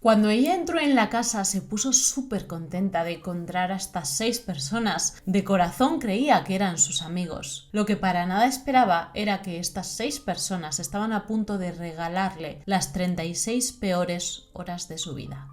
Cuando ella entró en la casa se puso súper contenta de encontrar a estas 6 personas. De corazón creía que eran sus amigos. Lo que para nada esperaba era que estas 6 personas estaban a punto de regalarle las 36 peores horas de su vida.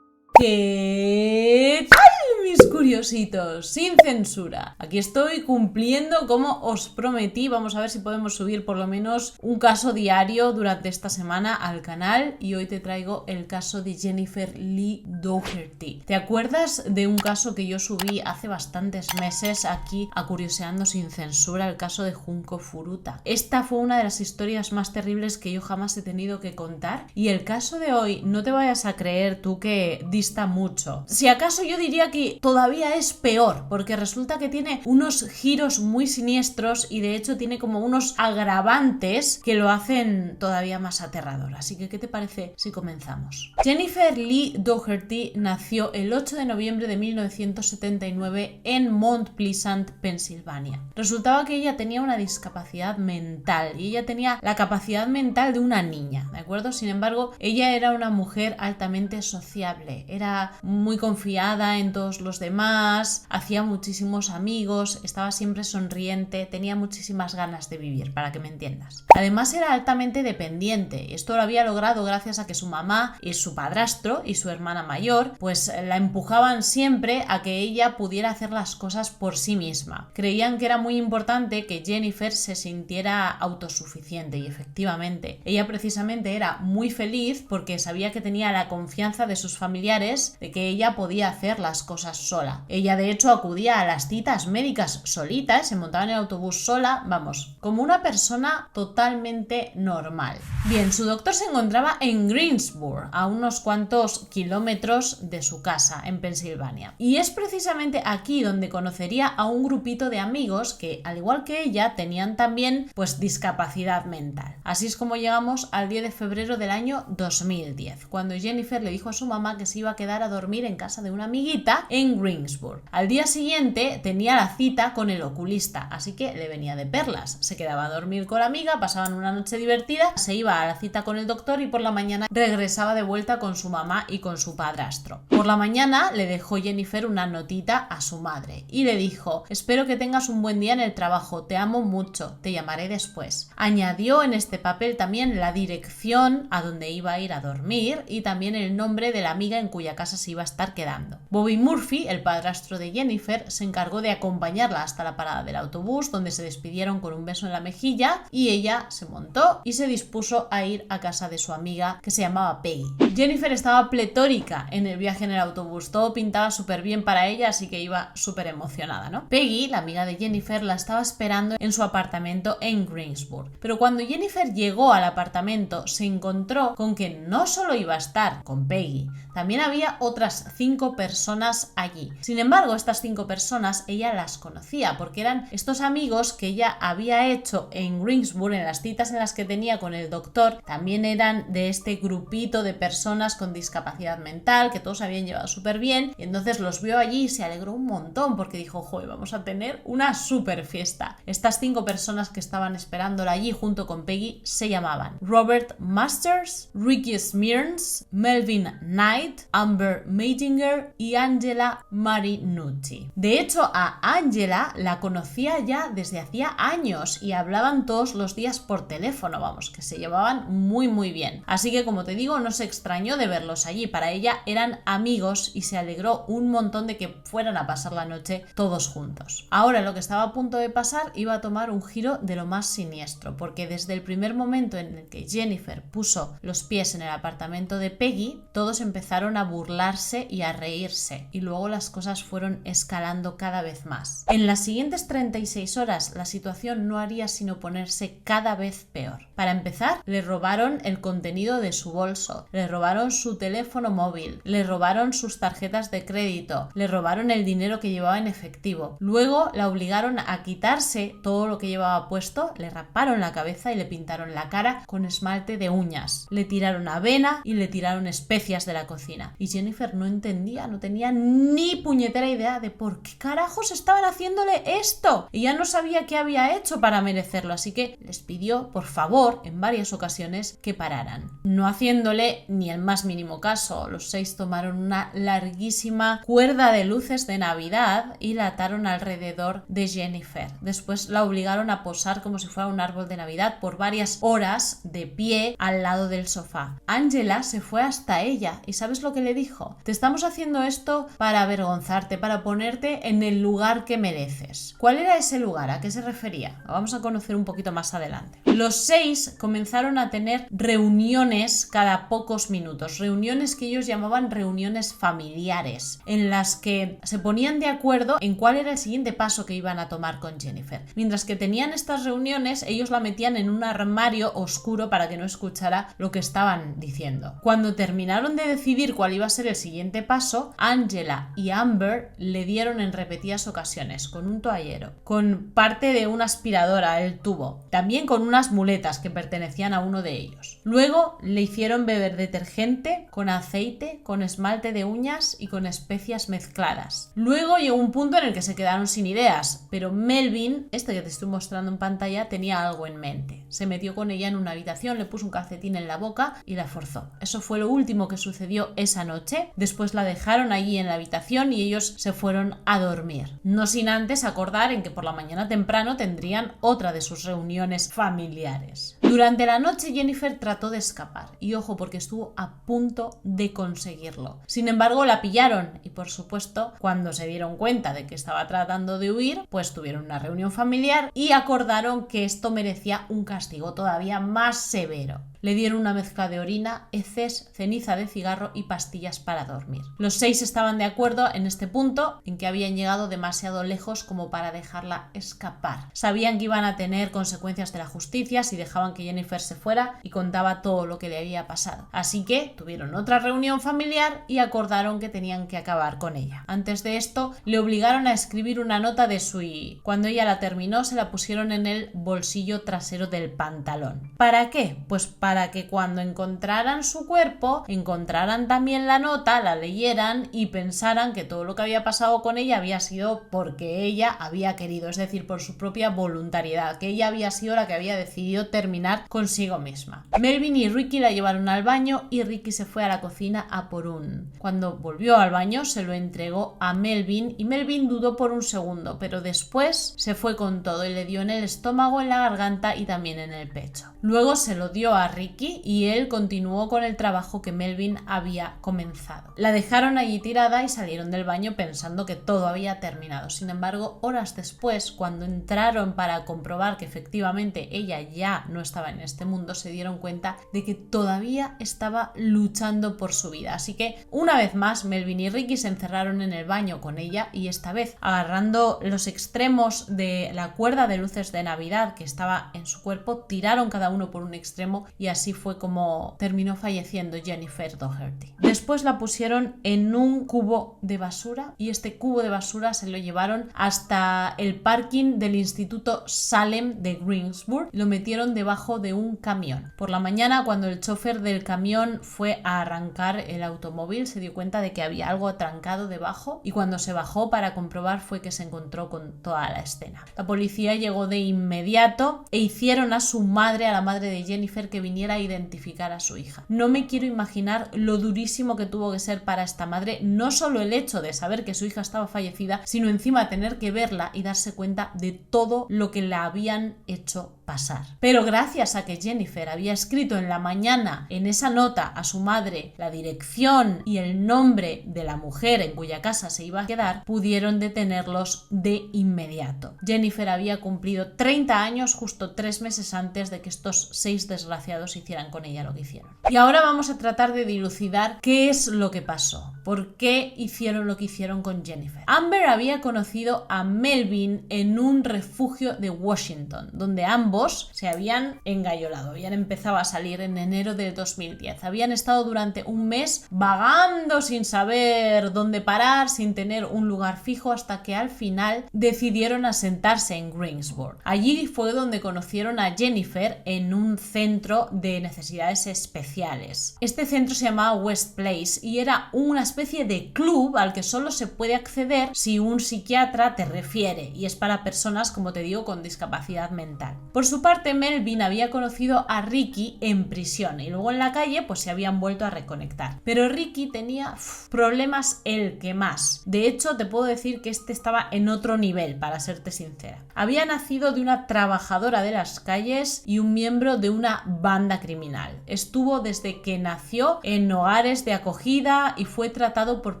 ¿Qué tal, mis curiositos? Sin censura. Aquí estoy cumpliendo como os prometí. Vamos a ver si podemos subir por lo menos un caso diario durante esta semana al canal. Y hoy te traigo el caso de Jennifer Lee Dougherty. ¿Te acuerdas de un caso que yo subí hace bastantes meses aquí a Curioseando Sin Censura? El caso de Junko Furuta. Esta fue una de las historias más terribles que yo jamás he tenido que contar. Y el caso de hoy, no te vayas a creer tú que dista mucho. Si acaso yo diría que todavía es peor, porque resulta que tiene unos giros muy siniestros y de hecho tiene como unos agravantes que lo hacen todavía más aterrador. Así que, ¿qué te parece si comenzamos? Jennifer Lee Dougherty nació el 8 de noviembre de 1979 en Mount Pleasant, Pensilvania. Resultaba que ella tenía una discapacidad mental y ella tenía la capacidad mental de una niña, ¿de acuerdo? Sin embargo, ella era una mujer altamente sociable. Era muy confiada en todos los demás, hacía muchísimos amigos, estaba siempre sonriente, tenía muchísimas ganas de vivir, para que me entiendas. Además era altamente dependiente. Esto lo había logrado gracias a que su mamá y su padrastro y su hermana mayor pues la empujaban siempre a que ella pudiera hacer las cosas por sí misma. Creían que era muy importante que Jennifer se sintiera autosuficiente y efectivamente ella precisamente era muy feliz porque sabía que tenía la confianza de sus familiares de que ella podía hacer las cosas sola. Ella de hecho acudía a las citas médicas solita, se montaba en el autobús sola, vamos, como una persona totalmente normal. Bien, su doctor se encontraba en Greensboro, a unos cuantos kilómetros de su casa en Pensilvania. Y es precisamente aquí donde conocería a un grupito de amigos que, al igual que ella, tenían también pues discapacidad mental. Así es como llegamos al 10 de febrero del año 2010, cuando Jennifer le dijo a su mamá que se iba a quedar a dormir en casa de una amiguita en Greensboro. Al día siguiente tenía la cita con el oculista, así que le venía de perlas. Se quedaba a dormir con la amiga, pasaban una noche divertida, se iba a la cita con el doctor y por la mañana regresaba de vuelta con su mamá y con su padrastro. Por la mañana le dejó Jennifer una notita a su madre y le dijo: espero que tengas un buen día en el trabajo, te amo mucho, te llamaré después. Añadió en este papel también la dirección a donde iba a ir a dormir y también el nombre de la amiga en cuya casa se iba a estar quedando. Bobby Murphy, el padrastro de Jennifer, se encargó de acompañarla hasta la parada del autobús, donde se despidieron con un beso en la mejilla y ella se montó y se dispuso a ir a casa de su amiga que se llamaba Peggy. Jennifer estaba pletórica en el viaje en el autobús, todo pintaba súper bien para ella, así que iba súper emocionada, ¿no? Peggy, la amiga de Jennifer, la estaba esperando en su apartamento en Greensboro. Pero cuando Jennifer llegó al apartamento se encontró con que no solo iba a estar con Peggy, también había otras 5 personas allí. Sin embargo, estas 5 personas ella las conocía porque eran estos amigos que ella había hecho en Greensboro, en las citas en las que tenía con el doctor. También eran de este grupito de personas con discapacidad mental que todos habían llevado súper bien y entonces los vio allí y se alegró un montón porque dijo: joder, vamos a tener una súper fiesta. Estas 5 personas que estaban esperándola allí junto con Peggy se llamaban Robert Masters, Ricky Smearns, Melvin Knight, Amber Meidinger y Angela Marinucci. De hecho, a Angela la conocía ya desde hacía años y hablaban todos los días por teléfono, vamos, que se llevaban muy bien. Así que, como te digo, no se extrañó de verlos allí. Para ella eran amigos y se alegró un montón de que fueran a pasar la noche todos juntos. Ahora, lo que estaba a punto de pasar iba a tomar un giro de lo más siniestro, porque desde el primer momento en el que Jennifer puso los pies en el apartamento de Peggy, todos empezaron a burlarse y a reírse, y luego las cosas fueron escalando cada vez más. En las siguientes 36 horas la situación no haría sino ponerse cada vez peor. Para empezar, le robaron el contenido de su bolso, le robaron su teléfono móvil, le robaron sus tarjetas de crédito, le robaron el dinero que llevaba en efectivo. Luego la obligaron a quitarse todo lo que llevaba puesto, le raparon la cabeza y le pintaron la cara con esmalte de uñas, le tiraron avena y le tiraron especias de la cocina. Y Jennifer no entendía, no tenía ni ni puñetera idea de por qué carajos estaban haciéndole esto. Ella no sabía qué había hecho para merecerlo, así que les pidió, por favor, en varias ocasiones, que pararan. No haciéndole ni el más mínimo caso, los 6 tomaron una larguísima cuerda de luces de Navidad y la ataron alrededor de Jennifer. Después la obligaron a posar como si fuera un árbol de Navidad por varias horas de pie al lado del sofá. Angela se fue hasta ella y ¿sabes lo que le dijo? Te estamos haciendo esto para avergonzarte, para ponerte en el lugar que mereces. ¿Cuál era ese lugar? ¿A qué se refería? Lo vamos a conocer un poquito más adelante. Los 6 comenzaron a tener reuniones cada pocos minutos, reuniones que ellos llamaban reuniones familiares, en las que se ponían de acuerdo en cuál era el siguiente paso que iban a tomar con Jennifer. Mientras que tenían estas reuniones, ellos la metían en un armario oscuro para que no escuchara lo que estaban diciendo. Cuando terminaron de decidir cuál iba a ser el siguiente paso, Angela y Amber le dieron en repetidas ocasiones con un toallero, con parte de una aspiradora, el tubo, también con unas muletas que pertenecían a uno de ellos. Luego le hicieron beber detergente con aceite, con esmalte de uñas y con especias mezcladas. Luego llegó un punto en el que se quedaron sin ideas, pero Melvin, este que te estoy mostrando en pantalla, tenía algo en mente. Se metió con ella en una habitación, le puso un calcetín en la boca y la forzó. Eso fue lo último que sucedió esa noche. Después la dejaron allí en la habitación y ellos se fueron a dormir. No sin antes acordar en que por la mañana temprano tendrían otra de sus reuniones familiares. Durante la noche Jennifer trató de escapar y ojo porque estuvo a punto de conseguirlo. Sin embargo la pillaron y por supuesto cuando se dieron cuenta de que estaba tratando de huir, pues tuvieron una reunión familiar y acordaron que esto merecía un castigo todavía más severo. Le dieron una mezcla de orina, heces, ceniza de cigarro y pastillas para dormir. Los 6 estaban de acuerdo en este punto, en que habían llegado demasiado lejos como para dejarla escapar. Sabían que iban a tener consecuencias de la justicia si dejaban que Jennifer se fuera y contaba todo lo que le había pasado. Así que tuvieron otra reunión familiar y acordaron que tenían que acabar con ella. Antes de esto, le obligaron a escribir una nota de su y cuando ella la terminó se la pusieron en el bolsillo trasero del pantalón. ¿Para qué? Pues para que cuando encontraran su cuerpo, encontraran también la nota, la leyeran y pensaran que todo lo que había pasado con ella había sido porque ella había querido, es decir, por su propia voluntariedad, que ella había sido la que había decidido terminar consigo misma. Melvin y Ricky la llevaron al baño y Ricky se fue a la cocina a por un. Cuando volvió al baño se lo entregó a Melvin y Melvin dudó por un segundo, pero después se fue con todo y le dio en el estómago, en la garganta y también en el pecho. Luego se lo dio a Ricky y él continuó con el trabajo que Melvin había comenzado. La dejaron allí tirada y salieron del baño pensando que todo había terminado. Sin embargo, horas después, cuando entraron para comprobar que efectivamente ella ya no estaba en este mundo, se dieron cuenta de que todavía estaba luchando por su vida. Así que, una vez más, Melvin y Ricky se encerraron en el baño con ella y esta vez, agarrando los extremos de la cuerda de luces de Navidad que estaba en su cuerpo, tiraron cada uno por un extremo y así fue como terminó falleciendo Jennifer Doherty. Después la pusieron en un cubo de basura y este cubo de basura se lo llevaron hasta el parking del Instituto Salem de Greensburg y lo metieron debajo de un camión. Por la mañana, cuando el chofer del camión fue a arrancar el automóvil, se dio cuenta de que había algo atrancado debajo y cuando se bajó para comprobar fue que se encontró con toda la escena. La policía llegó de inmediato e hicieron a su madre, a la madre de Jennifer, que viniera a identificar a su hija. No me quiero imaginar lo durísimo que tuvo que ser para esta madre, no solo el hecho de saber que su hija estaba fallecida, sino encima tener que verla y darse cuenta de todo lo que la habían hecho pasar. Pero gracias a que Jennifer había escrito en la mañana en esa nota a su madre la dirección y el nombre de la mujer en cuya casa se iba a quedar, pudieron detenerlos de inmediato. Jennifer había cumplido 30 años justo 3 meses antes de que estos 6 desgraciados hicieran con ella lo que hicieron. Y ahora vamos a tratar de dilucidar qué es lo que pasó, por qué hicieron lo que hicieron con Jennifer. Amber había conocido a Melvin en un refugio de Washington, donde ambos ambos se habían engallolado, habían empezado a salir en enero de 2010. Habían estado durante un mes vagando sin saber dónde parar, sin tener un lugar fijo, hasta que al final decidieron asentarse en Greensboro. Allí fue donde conocieron a Jennifer en un centro de necesidades especiales. Este centro se llamaba West Place y era una especie de club al que solo se puede acceder si un psiquiatra te refiere, y es para personas, como te digo, con discapacidad mental. Por su parte, Melvin había conocido a Ricky en prisión y luego en la calle pues se habían vuelto a reconectar. Pero Ricky tenía problemas el que más. De hecho, te puedo decir que este estaba en otro nivel, para serte sincera. Había nacido de una trabajadora de las calles y un miembro de una banda criminal. Estuvo desde que nació en hogares de acogida y fue tratado por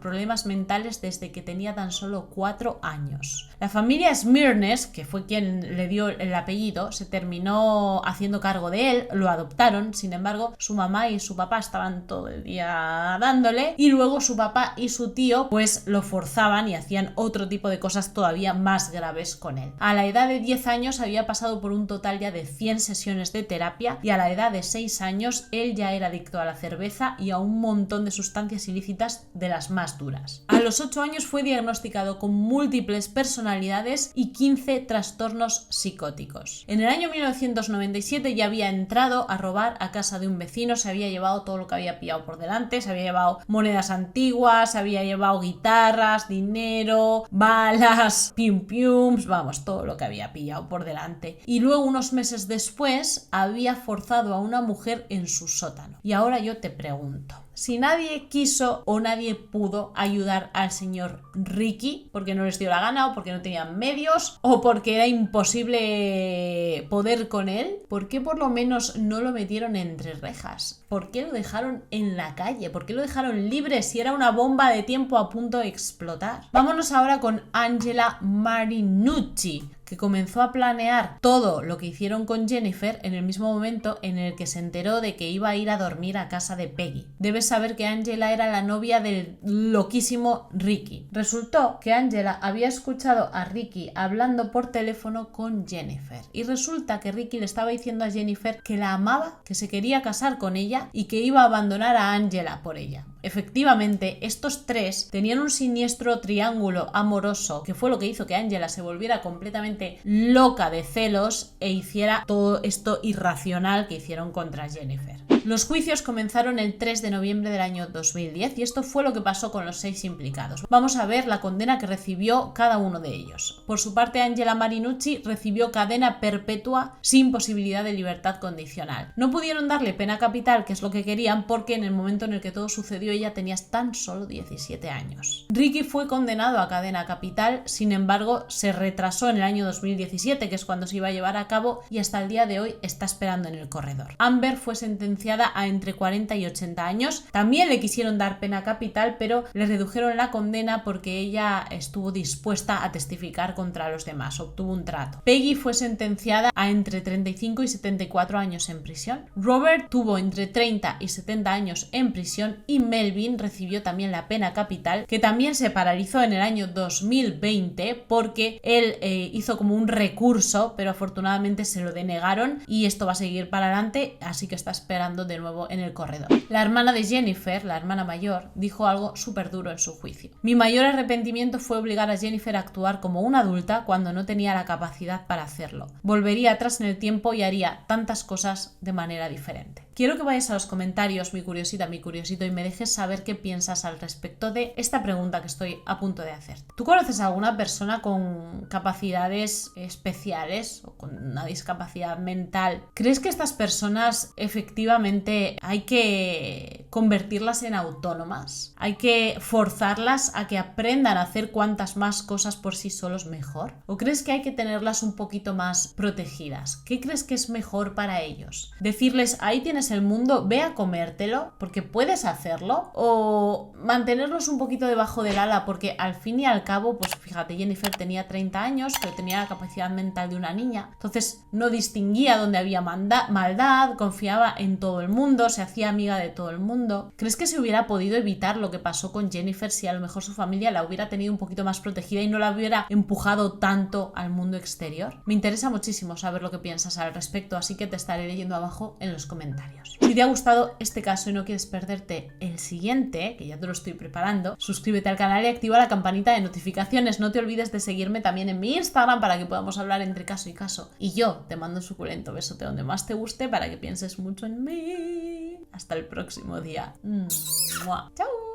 problemas mentales desde que tenía tan solo 4 años. La familia Smirnes, que fue quien le dio el apellido, se terminó haciendo cargo de él, lo adoptaron. Sin embargo, su mamá y su papá estaban todo el día dándole, y luego su papá y su tío pues lo forzaban y hacían otro tipo de cosas todavía más graves con él. A la edad de 10 años había pasado por un total ya de 100 sesiones de terapia, y a la edad de 6 años él ya era adicto a la cerveza y a un montón de sustancias ilícitas de las más duras. A los 8 años fue diagnosticado con múltiples personalidades y 15 trastornos psicóticos. En el año 1997 ya había entrado a robar a casa de un vecino, se había llevado todo lo que había pillado por delante, se había llevado monedas antiguas, se había llevado guitarras, dinero, balas, pium-piums, vamos, todo lo que había pillado por delante. Y luego, unos meses después, había forzado a una mujer en su sótano. Y ahora yo te pregunto, si nadie quiso o nadie pudo ayudar al señor Ricky porque no les dio la gana, o porque no tenían medios, o porque era imposible poder con él, ¿por qué por lo menos no lo metieron entre rejas? ¿Por qué lo dejaron en la calle? ¿Por qué lo dejaron libre si era una bomba de tiempo a punto de explotar? Vámonos ahora con Angela Marinucci, que comenzó a planear todo lo que hicieron con Jennifer en el mismo momento en el que se enteró de que iba a ir a dormir a casa de Peggy. Debes saber que Angela era la novia del loquísimo Ricky. Resultó que Angela había escuchado a Ricky hablando por teléfono con Jennifer, y resulta que Ricky le estaba diciendo a Jennifer que la amaba, que se quería casar con ella y que iba a abandonar a Angela por ella. Efectivamente, estos tres tenían un siniestro triángulo amoroso, que fue lo que hizo que Angela se volviera completamente loca de celos e hiciera todo esto irracional que hicieron contra Jennifer. Los juicios comenzaron el 3 de noviembre del año 2010 y esto fue lo que pasó con los 6 implicados. Vamos a ver la condena que recibió cada uno de ellos. Por su parte, Angela Marinucci recibió cadena perpetua sin posibilidad de libertad condicional. No pudieron darle pena capital, que es lo que querían, porque en el momento en el que todo sucedió ella tenía tan solo 17 años. Ricky fue condenado a cadena capital, sin embargo se retrasó en el año 2017, que es cuando se iba a llevar a cabo, y hasta el día de hoy está esperando en el corredor. Amber fue sentenciada a entre 40 y 80 años. También le quisieron dar pena capital, pero le redujeron la condena porque ella estuvo dispuesta a testificar contra los demás, obtuvo un trato. Peggy fue sentenciada a entre 35 y 74 años en prisión. Robert tuvo entre 30 y 70 años en prisión, y Melvin recibió también la pena capital, que también se paralizó en el año 2020 porque él hizo como un recurso, pero afortunadamente se lo denegaron y esto va a seguir para adelante, así que está esperando de nuevo en el corredor. La hermana de Jennifer, la hermana mayor, dijo algo súper duro en su juicio. Mi mayor arrepentimiento fue obligar a Jennifer a actuar como una adulta cuando no tenía la capacidad para hacerlo. Volvería atrás en el tiempo y haría tantas cosas de manera diferente. Quiero que vayas a los comentarios, mi curiosita, mi curiosito, y me dejes saber qué piensas al respecto de esta pregunta que estoy a punto de hacer. ¿Tú conoces a alguna persona con capacidades especiales o con una discapacidad mental? ¿Crees que estas personas efectivamente hay que convertirlas en autónomas? ¿Hay que forzarlas a que aprendan a hacer cuantas más cosas por sí solos mejor? ¿O crees que hay que tenerlas un poquito más protegidas? ¿Qué crees que es mejor para ellos? Decirles, ahí tienes el mundo, ve a comértelo porque puedes hacerlo, o mantenerlos un poquito debajo del ala, porque al fin y al cabo, pues fíjate, Jennifer tenía 30 años, pero tenía la capacidad mental de una niña, entonces no distinguía dónde había maldad, confiaba en todo el mundo, se hacía amiga de todo el mundo, mundo? ¿Crees que se hubiera podido evitar lo que pasó con Jennifer si a lo mejor su familia la hubiera tenido un poquito más protegida y no la hubiera empujado tanto al mundo exterior? Me interesa muchísimo saber lo que piensas al respecto, así que te estaré leyendo abajo en los comentarios. Si te ha gustado este caso y no quieres perderte el siguiente, que ya te lo estoy preparando, suscríbete al canal y activa la campanita de notificaciones. No te olvides de seguirme también en mi Instagram para que podamos hablar entre caso y caso. Y yo te mando un suculento besote donde más te guste para que pienses mucho en mí. Hasta el próximo día. ¡Mua! ¡Chao!